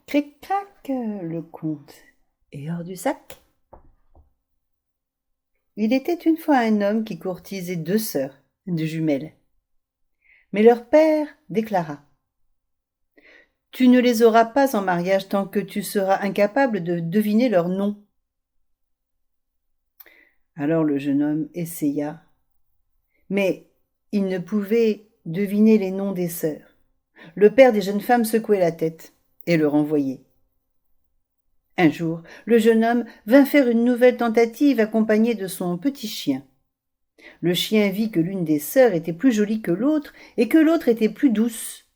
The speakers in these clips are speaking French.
Cric-crac, le conte est hors du sac. Il était une fois un homme qui courtisait 2 sœurs, de jumelles. Mais leur père déclara: Tu ne les auras pas en mariage tant que tu seras incapable de deviner leur nom. Alors le jeune homme essaya, mais il ne pouvait deviner les noms des sœurs. Le père des jeunes femmes secouait la tête et le renvoyait. Un jour, le jeune homme vint faire une nouvelle tentative accompagné de son petit chien. Le chien vit que l'une des sœurs était plus jolie que l'autre et que l'autre était plus douce.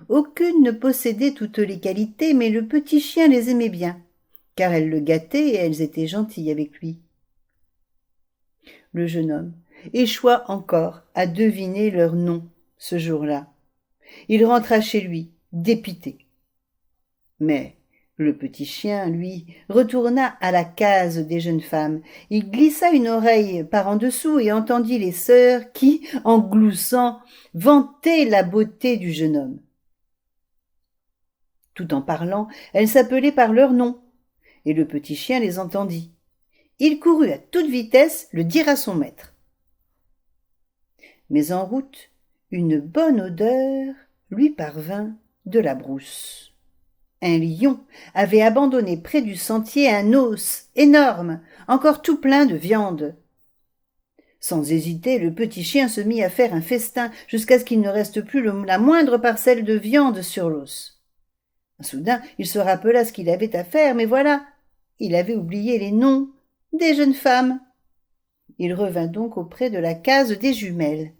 Aucune ne possédait toutes les qualités, mais le petit chien les aimait bien, car elles le gâtaient et elles étaient gentilles avec lui. Le jeune homme échoua encore à deviner leur nom ce jour-là. Il rentra chez lui, dépité. Mais le petit chien, lui, retourna à la case des jeunes femmes. Il glissa une oreille par en dessous et entendit les sœurs qui, en gloussant, vantaient la beauté du jeune homme. Tout en parlant, elles s'appelaient par leur nom, et le petit chien les entendit. Il courut à toute vitesse le dire à son maître. Mais en route, une bonne odeur lui parvint de la brousse. Un lion avait abandonné près du sentier un os énorme, encore tout plein de viande. Sans hésiter, le petit chien se mit à faire un festin jusqu'à ce qu'il ne reste plus la moindre parcelle de viande sur l'os. Soudain, il se rappela ce qu'il avait à faire, mais voilà, il avait oublié les noms des jeunes femmes. Il revint donc auprès de la case des jumelles.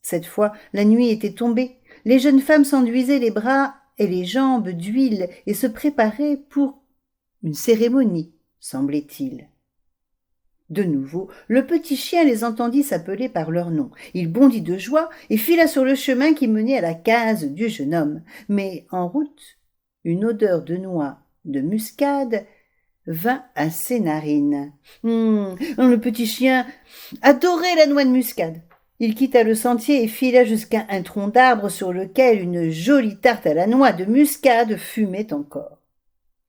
Cette fois, la nuit était tombée. Les jeunes femmes s'enduisaient les bras et les jambes d'huile et se préparaient pour une cérémonie, semblait-il. De nouveau, le petit chien les entendit s'appeler par leur nom. Il bondit de joie et fila sur le chemin qui menait à la case du jeune homme. Mais en route, une odeur de noix de muscade vint à ses narines. Le petit chien adorait la noix de muscade. Il quitta le sentier et fila jusqu'à un tronc d'arbre sur lequel une jolie tarte à la noix de muscade fumait encore.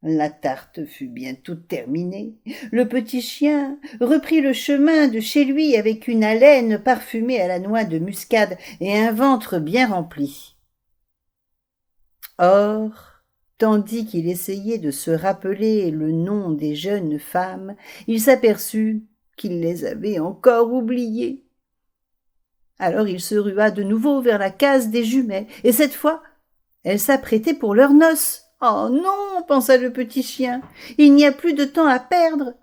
La tarte fut bientôt terminée. Le petit chien reprit le chemin de chez lui avec une haleine parfumée à la noix de muscade et un ventre bien rempli. Or, tandis qu'il essayait de se rappeler le nom des jeunes femmes, il s'aperçut qu'il les avait encore oubliées. Alors il se rua de nouveau vers la case des jumelles, et cette fois, elles s'apprêtaient pour leurs noces. « Oh non !» pensa le petit chien, « il n'y a plus de temps à perdre !»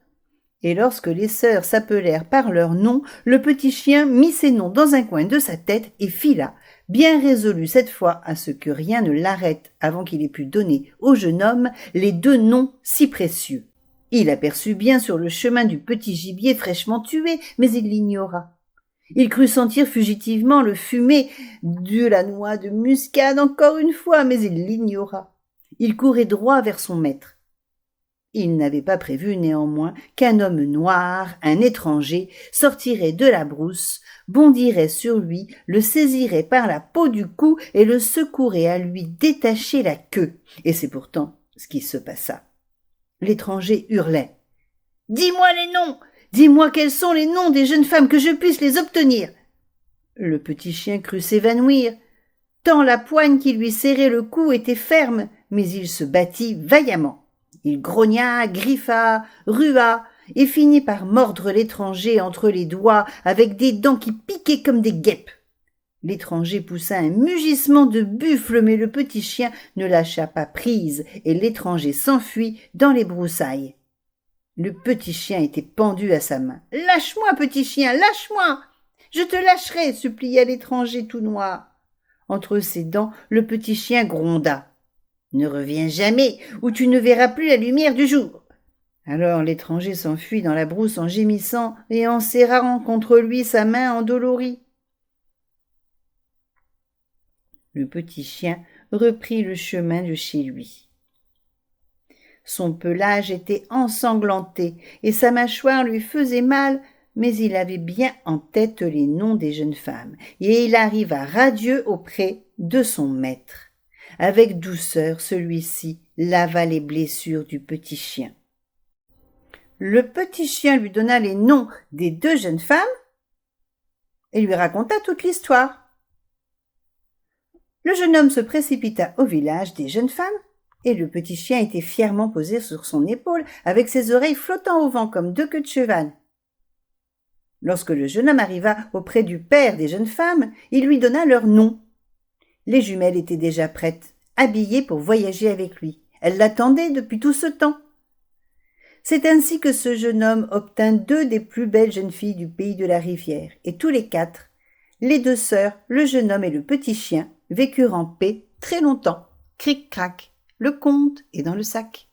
Et lorsque les sœurs s'appelèrent par leurs noms, le petit chien mit ces noms dans un coin de sa tête et fila, bien résolu cette fois à ce que rien ne l'arrête avant qu'il ait pu donner au jeune homme les 2 noms si précieux. Il aperçut bien sur le chemin du petit gibier fraîchement tué, mais il l'ignora. Il crut sentir fugitivement le fumet de la noix de muscade encore une fois, mais il l'ignora. Il courait droit vers son maître. Il n'avait pas prévu néanmoins qu'un homme noir, un étranger, sortirait de la brousse, bondirait sur lui, le saisirait par la peau du cou et le secouerait à lui détacher la queue. Et c'est pourtant ce qui se passa. L'étranger hurlait. « Dis-moi les noms ! Dis-moi quels sont les noms des jeunes femmes que je puisse les obtenir !» Le petit chien crut s'évanouir, tant la poigne qui lui serrait le cou était ferme, mais il se battit vaillamment. Il grogna, griffa, rua, et finit par mordre l'étranger entre les doigts avec des dents qui piquaient comme des guêpes. L'étranger poussa un mugissement de buffle, mais le petit chien ne lâcha pas prise, et l'étranger s'enfuit dans les broussailles. Le petit chien était pendu à sa main. « Lâche-moi, petit chien, lâche-moi ! Je te lâcherai !» supplia l'étranger tout noir. Entre ses dents, le petit chien gronda. « Ne reviens jamais, ou tu ne verras plus la lumière du jour !» Alors l'étranger s'enfuit dans la brousse en gémissant et en serrant contre lui sa main endolorie. Le petit chien reprit le chemin de chez lui. Son pelage était ensanglanté et sa mâchoire lui faisait mal, mais il avait bien en tête les noms des jeunes femmes, et il arriva radieux auprès de son maître. Avec douceur, celui-ci lava les blessures du petit chien. Le petit chien lui donna les noms des 2 jeunes femmes et lui raconta toute l'histoire. Le jeune homme se précipita au village des jeunes femmes, et le petit chien était fièrement posé sur son épaule, avec ses oreilles flottant au vent comme 2 queues de cheval. Lorsque le jeune homme arriva auprès du père des jeunes femmes, il lui donna leurs noms. Les jumelles étaient déjà prêtes, habillées pour voyager avec lui. Elles l'attendaient depuis tout ce temps. C'est ainsi que ce jeune homme obtint 2 des plus belles jeunes filles du pays de la rivière, et tous les 4, les 2 sœurs, le jeune homme et le petit chien, vécurent en paix très longtemps. Cric-crac, le conte est dans le sac.